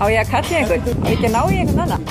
Á ég að kalla einhvern? Á ég ekki að ná í einhvern annan?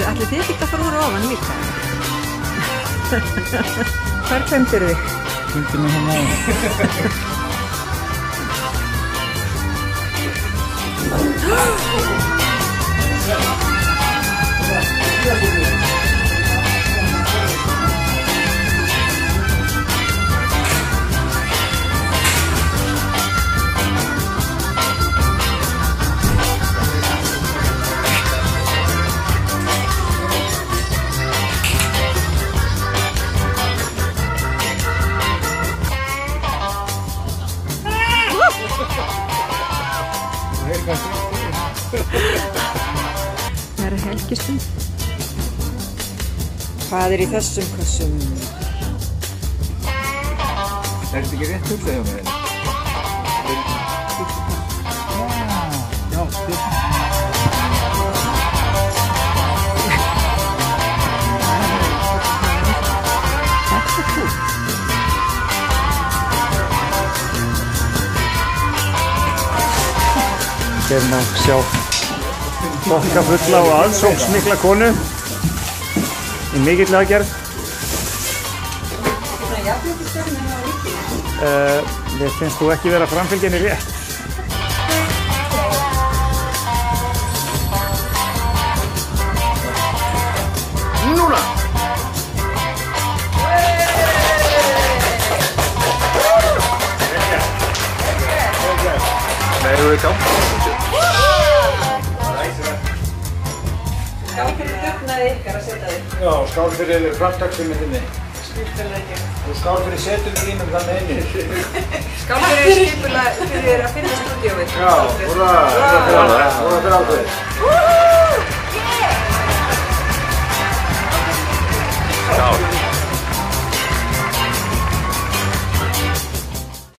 Ætli þið ekki að fara úr ofan líka? Hvar klemdir þið? Klemdi mig hérna á. Það er helgistund. Hvað er í þessum kössum? Er þetta ekki rétt hugsað hjá mér? Já, Þetta er cool. Hérna sjá bokka fulla og aðsóknsmikla konu í mikill aðgerð. Mér finnst þú ekki vera framfylgjenni rétt. Núna! Nei, þú er gátt. Skál fyrir dugnaði ykkar að setja þig. Já, skál fyrir framtaksinu þinni. Skipuleggjum. Og skál fyrir setum þínum þannig inni. Skál fyrir skipulega fyrir að finna stúdíóið. Já, húrra! Húrra fyrir ákveðið.